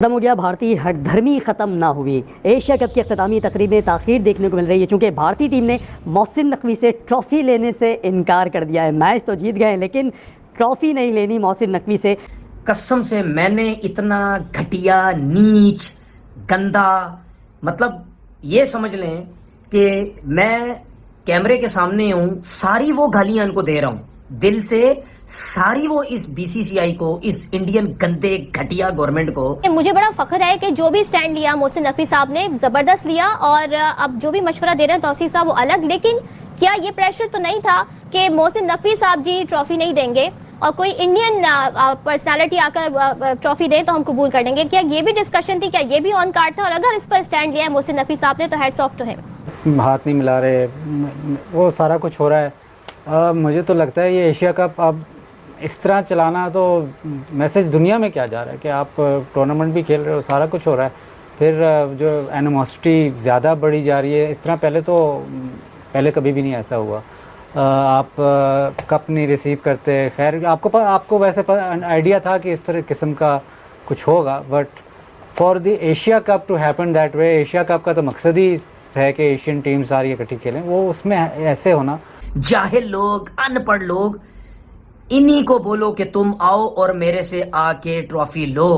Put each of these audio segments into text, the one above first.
ختم ہو گیا بھارتی ہٹ دھرمی ختم نہ ہوئی۔ ایشیا کپ کی اختتامی تقریب میں تاخیر دیکھنے کو مل رہی ہے چونکہ بھارتی ٹیم نے محسن نقوی سے ٹرافی لینے سے انکار کر دیا ہے۔ میچ تو جیت گئے لیکن ٹرافی نہیں لینی محسن نقوی سے۔ قسم سے میں نے اتنا گھٹیا نیچ گندا مطلب یہ سمجھ لیں کہ میں کیمرے کے سامنے ہوں، ساری وہ گالیاں ان کو دے رہا ہوں دل سے، ساری وہ اس بی سی سی آئی کو، اس انڈین گندے گھٹیا گورنمنٹ کو۔ مجھے بڑا فخر ہے کہ جو بھی سٹینڈ لیا محسن نقوی صاحب نے زبردست لیا، اور اب جو بھی مشورہ دے رہے ہیں توصیف صاحب وہ الگ، لیکن کیا یہ پریشر تو نہیں تھا کہ محسن نقوی صاحب جی ٹرافی نہیں دیں گے اور کوئی انڈین پرسنالٹی آ کر ٹرافی دیں تو ہم قبول کر لیں گے؟ کیا یہ بھی ڈسکشن تھی؟ کیا یہ بھی آن کارڈ تھا؟ اور اگر اس پر سٹینڈ لیا ہے محسن نقوی صاحب نے تو ہیٹس آف ٹو ہم۔ ہاتھ نہیں ملا رہے، وہ سارا کچھ ہو رہا ہے۔ مجھے تو لگتا ہے یہ ایشیا کپ اب اس طرح چلانا تو میسج دنیا میں کیا جا رہا ہے کہ آپ ٹورنامنٹ بھی کھیل رہے ہو، سارا کچھ ہو رہا ہے، پھر جو اینیموسٹی زیادہ بڑھی جا رہی ہے۔ اس طرح پہلے کبھی بھی نہیں ایسا ہوا۔ آپ کپ نہیں ریسیو کرتے، خیر آپ کو ویسے آئیڈیا تھا کہ اس طرح قسم کا کچھ ہوگا، but for the Asia cup to happen that way, Asia cup کا تو مقصد ہی ہے کہ ایشین ٹیم ساری اکٹھی کھیلیں، وہ اس میں ایسے ہونا۔ جاہل لوگ، ان پڑھ لوگ، انہی کو بولو کہ تم آؤ اور میرے سے آ کے ٹرافی لو،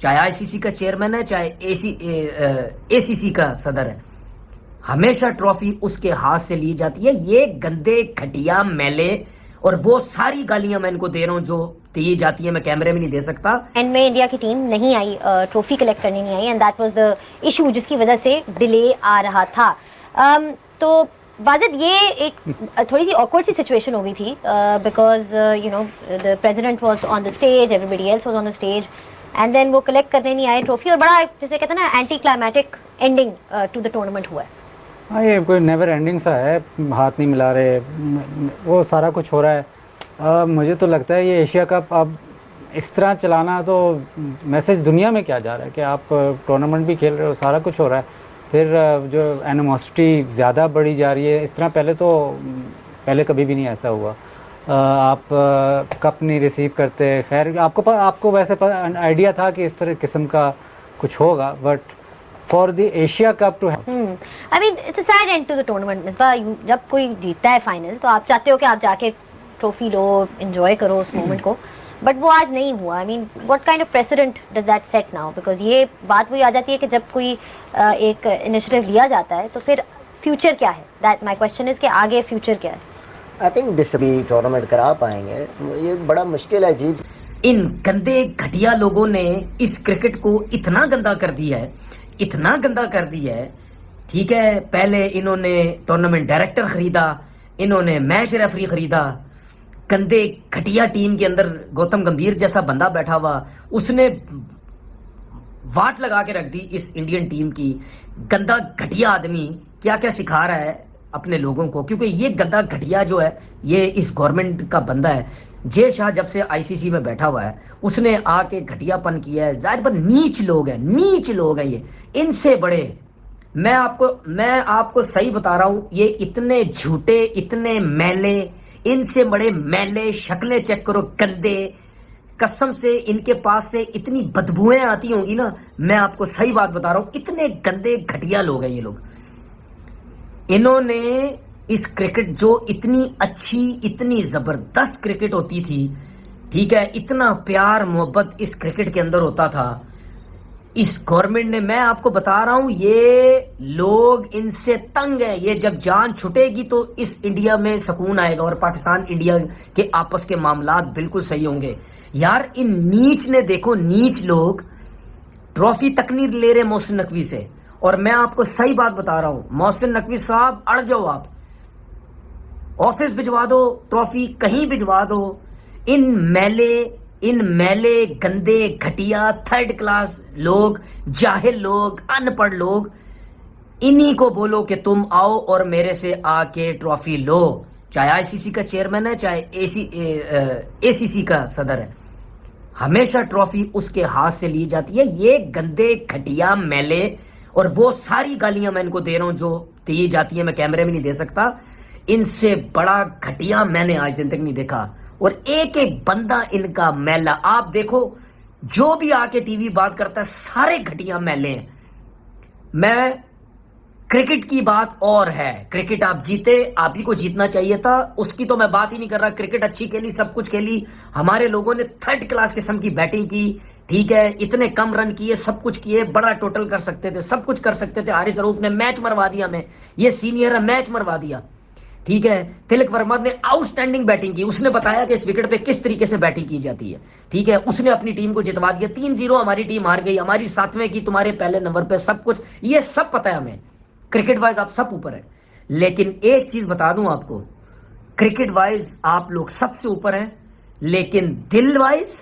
چاہے آئی سی سی کا چیئرمین ہے، چاہے اے سی سی کا صدر ہے، ہمیشہ ٹرافی اس کے ہاتھ سے لی جاتی ہے۔ یہ گندے گھٹیا میلے، اور وہ ساری گالیاں میں ان کو دے رہا ہوں جو دی جاتی ہیں، میں کیمرے میں نہیں دے سکتا۔ اینڈ میں انڈیا کی ٹیم نہیں آئی، ٹرافی کلیکٹ کرنے نہیں آئی، and that was the issue جس کی وجہ سے ڈیلے آ رہا تھا۔ تو باضد یہ ایک تھوڑی سی آکورڈ سی سچویشن ہو گئی تھی، because you know the president was on the stage, everybody else was on the stage, and then وہ کلیکٹ کرنے نہیں آئے ٹرافی، اور بڑا جیسے کہتے ہیں نا anticlimactic ending to the tournament ہوا ہے۔ ہاں، یہ کوئی نیور اینڈنگ سا ہے، ہاتھ نہیں ملا رہے، وہ سارا کچھ ہو رہا ہے۔ مجھے تو لگتا ہے یہ ایشیا کپ اب اس طرح چلانا تو میسج دنیا میں کیا جا رہا ہے کہ آپ ٹورنامنٹ بھی کھیل رہے ہو، سارا کچھ ہو رہا ہے، پھر جو اینیموسٹی زیادہ بڑھی جا رہی ہے۔ اس طرح پہلے کبھی بھی نہیں ایسا ہوا۔ آپ کپ نہیں ریسیو کرتے، خیر آپ کو ویسے آئیڈیا تھا کہ اس طرح قسم کا کچھ ہوگا، but for the Asia cup to I mean, it's a sad end to the tournament. Misbah, جب کوئی جیتتا ہے فائنل تو آپ چاہتے ہو کہ آپ جا کے ٹرافی لو، انجوائے کرو اس مومنٹ کو، بٹ وہ آج نہیں ہوا۔ I mean, what kind of precedent does that set now? Because یہ بات وہی آ جاتی ہے کہ جب کوئی ایک انیشیٹو لیا جاتا ہے تو پھر فیوچر کیا ہے؟ That my question is کہ آگے فیوچر کیا ہے؟ I think this بھی ٹورنامنٹ کرا پائیں گے، یہ بڑا مشکل ہے جی۔ ان گندے گھٹیا لوگوں نے اس کرکٹ کو اتنا گندا کر دیا ہے، اتنا گندا کر دیا ہے۔ ٹھیک ہے، پہلے انہوں نے ٹورنامنٹ ڈائریکٹر خریدا، انہوں نے میچ ریفری خریدا، گندے گھٹیا ٹیم کے اندر گوتم گمبھیر جیسا بندہ بیٹھا ہوا، اس نے واٹ لگا کے رکھ دی اس انڈین ٹیم کی۔ گندا گھٹیا آدمی کیا کیا سکھا رہا ہے اپنے لوگوں کو، کیونکہ یہ گندا گھٹیا جو ہے یہ اس گورنمنٹ کا بندہ ہے۔ جے شاہ جب سے آئی سی سی میں بیٹھا ہوا ہے اس نے آ کے گھٹیا پن کیا ہے۔ ظاہر پر نیچ لوگ ہیں یہ، ان سے بڑے میں آپ کو صحیح بتا رہا ہوں، یہ اتنے جھوٹے، اتنے میلے، ان سے بڑے میلے، شکلیں چیک کرو گندے، قسم سے ان کے پاس سے اتنی بدبوئیں آتی ہوں گی نا، میں آپ کو صحیح بات بتا رہا ہوں، اتنے گندے گھٹیا لوگ ہیں یہ لوگ۔ انہوں نے اس کرکٹ جو اتنی اچھی، اتنی زبردست کرکٹ ہوتی تھی، ٹھیک ہے، اتنا پیار محبت اس کرکٹ کے اندر ہوتا تھا، اس گورنمنٹ نے، میں آپ کو بتا رہا ہوں یہ لوگ ان سے تنگ ہیں۔ یہ جب جان چھٹے گی تو اس انڈیا میں سکون آئے گا اور پاکستان انڈیا کے آپس کے معاملات بالکل صحیح ہوں گے۔ یار ان نیچ نے دیکھو، نیچ لوگ ٹرافی تک نہیں لے رہے محسن نقوی سے، اور میں آپ کو صحیح بات بتا رہا ہوں، محسن نقوی صاحب اڑ جاؤ، آپ آفس بھجوا دو، ٹرافی کہیں بھجوا دو۔ ان میلے گندے گھٹیا تھرڈ کلاس لوگ، جاہل لوگ، ان پڑھ لوگ، انہی کو بولو کہ تم آؤ اور میرے سے آ کے ٹرافی لو، چاہے آئی سی سی کا چیئرمین ہے، چاہے اے سی سی کا صدر ہے، ہمیشہ ٹرافی اس کے ہاتھ سے لی جاتی ہے۔ یہ گندے گھٹیا میلے، اور وہ ساری گالیاں میں ان کو دے رہا ہوں جو دی جاتی ہیں، میں کیمرے میں نہیں دے سکتا۔ ان سے بڑا گھٹیا میں نے آج دن تک نہیں دیکھا، اور ایک ایک بندہ ان کا میلا آپ دیکھو، جو بھی آ کے ٹی وی بات کرتا ہے سارے گھٹیا میلے ہیں. میں کرکٹ کی بات اور ہے, کرکٹ آپ جیتے, آپ ہی کو جیتنا چاہیے تھا, اس کی تو میں بات ہی نہیں کر رہا. کرکٹ اچھی کھیلی, سب کچھ کھیلی, ہمارے لوگوں نے تھرڈ کلاس قسم کی بیٹنگ کی, ٹھیک ہے, اتنے کم رن کیے, سب کچھ کیے, بڑا ٹوٹل کر سکتے تھے, سب کچھ کر سکتے تھے. حارث رؤف نے میچ مروا دیا, ہمیں یہ سینئر ہے, میچ مروا دیا, ٹھیک ہے. تلک ورما نے آؤٹ سٹینڈنگ بیٹنگ کی, اس نے بتایا کہ اس وکٹ پہ کس طریقے سے بیٹنگ کی جاتی ہے, ٹھیک ہے. اس نے اپنی ٹیم کو جتوا دیا. 3-0 ہماری ٹیم ہار گئی, ہماری 7ویں کی, تمہارے پہلے نمبر پہ, سب کچھ یہ سب پتہ ہے ہمیں. کرکٹ وائز آپ سب اوپر ہیں, لیکن ایک چیز بتا دوں آپ کو, کرکٹ وائز آپ لوگ سب سے اوپر ہیں, لیکن دل وائز,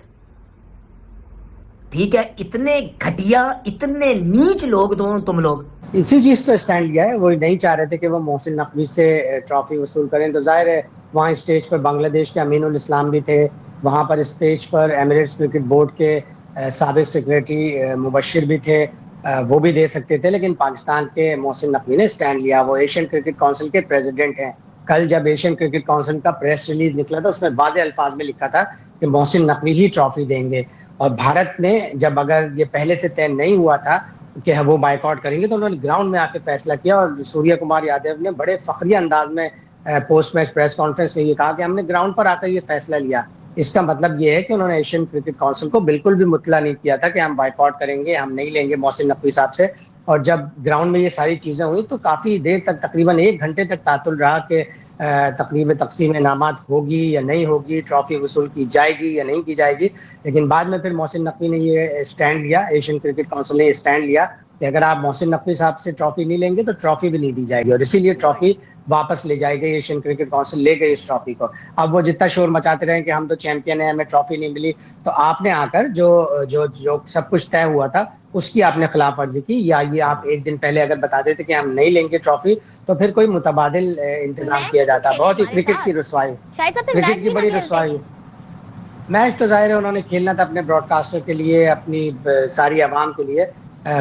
ٹھیک ہے, اتنے گھٹیا, اتنے نیچ لوگ دونوں تم لوگ. اسی چیز پہ اسٹینڈ لیا ہے. وہ نہیں چاہ رہے تھے کہ وہ محسن نقوی سے ٹرافی وصول کریں. تو ظاہر ہے وہاں اسٹیج پر بنگلہ دیش کے امین الاسلام بھی تھے, وہاں پر اسٹیج پر ایمریٹس کرکٹ بورڈ کے سابق سیکریٹری مبشر بھی تھے, وہ بھی دے سکتے تھے, لیکن پاکستان کے محسن نقوی نے اسٹینڈ لیا. وہ ایشین کرکٹ کونسل کے پریزیڈنٹ ہیں. کل جب ایشین کرکٹ کونسل کا پریس ریلیز نکلا تھا, اس میں واضح الفاظ میں لکھا تھا کہ محسن نقوی ہی ٹرافی دیں گے. اور بھارت نے جب, اگر یہ پہلے سے طے نہیں ہوا تھا کہ وہ بائیک آؤٹ کریں گے, تو انہوں نے گراؤنڈ میں آ کے فیصلہ کیا. اور سوریہ کمار یادو نے بڑے فخریہ انداز میں پوسٹ میچ پریس کانفرنس میں یہ کہا کہ ہم نے گراؤنڈ پر آ کر یہ فیصلہ لیا. اس کا مطلب یہ ہے کہ انہوں نے ایشین کرکٹ کونسل کو بالکل بھی مطلع نہیں کیا تھا کہ ہم بائیک آؤٹ کریں گے, ہم نہیں لیں گے محسن نقوی صاحب سے. اور جب گراؤنڈ میں یہ ساری چیزیں ہوئی تو کافی دیر تک, تقریباً 1 گھنٹے تک تعطل رہا کہ تقریب تقسیم انعامات ہوگی یا نہیں ہوگی, ٹرافی وصول کی جائے گی یا نہیں کی جائے گی. لیکن بعد میں پھر محسن نقوی نے یہ اسٹینڈ لیا, ایشین کرکٹ کونسل نے اسٹینڈ لیا کہ اگر آپ محسن نقوی صاحب سے ٹرافی نہیں لیں گے تو ٹرافی بھی نہیں دی جائے گی. اور اسی لیے ٹرافی واپس لے جائے گی, ایشین کرکٹ کونسل لے گئی اس ٹرافی کو. اب وہ جتنا شور مچاتے رہے کہ ہم تو چیمپئن ہیں, ہمیں ٹرافی نہیں ملی, تو آپ نے آ کر جو سب کچھ طے ہوا تھا اس کی آپ نے خلاف ورزی کی. یا یہ آپ ایک دن پہلے اگر بتا دیتے کہ ہم نہیں لیں گے ٹرافی, تو پھر کوئی متبادل انتظام کیا جاتا. بہت ہی کرکٹ کی رسوائی, کرکٹ کی بڑی رسوائی. میچ تو ظاہر ہے انہوں نے کھیلنا تھا اپنے براڈ کاسٹر کے لیے, اپنی ساری عوام کے لیے.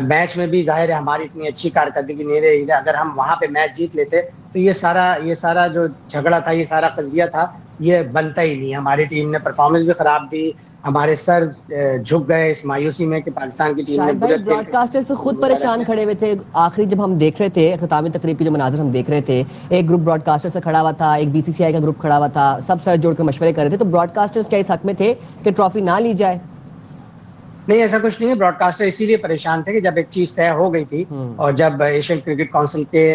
میچ میں بھی ظاہر ہے ہماری اتنی اچھی کارکردگی نہیں رہی. اگر ہم وہاں پہ میچ جیت لیتے تو یہ سارا جو جھگڑا تھا, یہ سارا قضیہ تھا, یہ بنتا ہی نہیں. ہماری ٹیم نے پرفارمنس بھی خراب دی, ہمارے سر جھک گئے اس مایوسی میں کہ پاکستان کی ٹیم نے براڈ کاسٹرز تو خود پریشان کھڑے ہوئے تھے. آخری جب ہم دیکھ رہے تھے اختتامی تقریب کے جو مناظر ہم دیکھ رہے تھے, ایک گروپ براڈ کاسٹر سے کھڑا ہوا تھا, ایک BCCI کا گروپ کھڑا ہوا تھا, سب سر جوڑ کر مشورے کر رہے تھے. تو براڈ کاسٹرز کیا اس حق میں تھے کہ ٹرافی نہ لی جائے؟ نہیں, ایسا کچھ نہیں ہے. براڈ کاسٹر اسی لیے پریشان تھے کہ جب ایک چیز طے ہو گئی تھی اور جب ایشین کرکٹ کونسل کے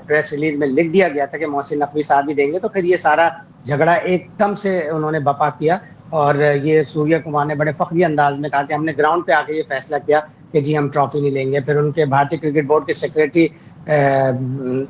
پریس ریلیز میں لکھ دیا گیا تھا کہ محسن نقوی صاحب بھی دیں گے, تو پھر یہ سارا جھگڑا ایک دم سے انہوں نے بپا کیا. اور یہ سوریہ کمار نے بڑے فخری انداز میں کہا کہ ہم نے گراؤنڈ پہ آ کے یہ فیصلہ کیا کہ جی ہم ٹرافی نہیں لیں گے. پھر ان کے بھارتی کرکٹ بورڈ کے سیکریٹری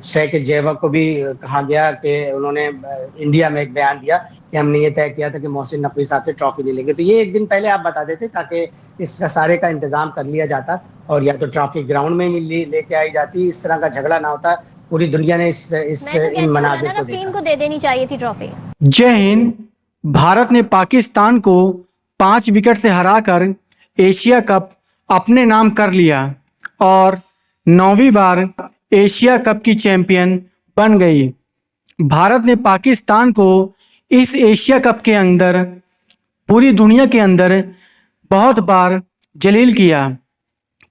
شیخ جیوا کو بھی کہا گیا کہ انہوں نے انڈیا میں ایک بیان دیا کہ ہم نے یہ طے کیا تھا کہ محسن نقوی صاحب سے ٹرافی نہیں لیں گے. تو یہ ایک دن پہلے آپ بتا دیتے تاکہ اس کا سارے کا انتظام کر لیا جاتا, اور یا تو ٹرافی گراؤنڈ میں لے کے آئی جاتی, اس طرح کا جھگڑا نہ ہوتا. پوری دنیا نے ان مناظر کو دیکھا. ٹیم کو دے دینی چاہیے تھی ٹرافی. جے ہند. بھارت نے پاکستان کو 5 وکٹ سے ہرا کر ایشیا کپ اپنے نام کر لیا اور 9ویں بار ایشیا کپ کی چیمپئن بن گئی. بھارت نے پاکستان کو اس ایشیا کپ کے اندر پوری دنیا کے اندر بہت بار جلیل کیا.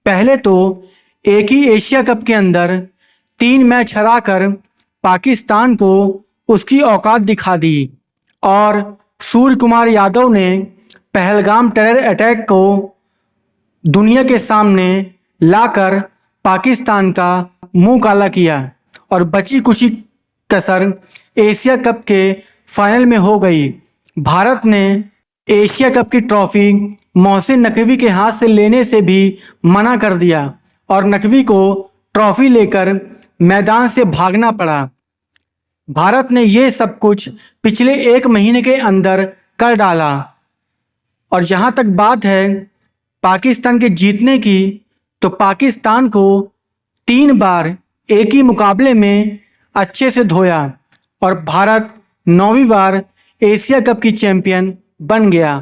پہلے تو ایک ہی ایشیا کپ کے اندر 3 میچ ہرا کر پاکستان کو اس کی اوقات دکھا دی, اور سوریہ کمار یادو نے پہلگام ٹیرر اٹیک کو دنیا کے سامنے لا کر پاکستان کا منہ کالا کیا, اور بچی کچی کسر ایشیا کپ کے فائنل میں ہو گئی. بھارت نے ایشیا کپ کی ٹرافی محسن نقوی کے ہاتھ سے لینے سے بھی منع کر دیا, اور نقوی کو ٹرافی لے کر میدان سے بھاگنا پڑا. بھارت نے یہ سب کچھ پچھلے 1 مہینے کے اندر کر ڈالا. اور جہاں تک بات ہے پاکستان کے جیتنے کی, تو پاکستان کو 3 بار ایک ہی مقابلے میں اچھے سے دھویا, اور بھارت 9ویں بار ایشیا کپ کی چیمپئن بن گیا.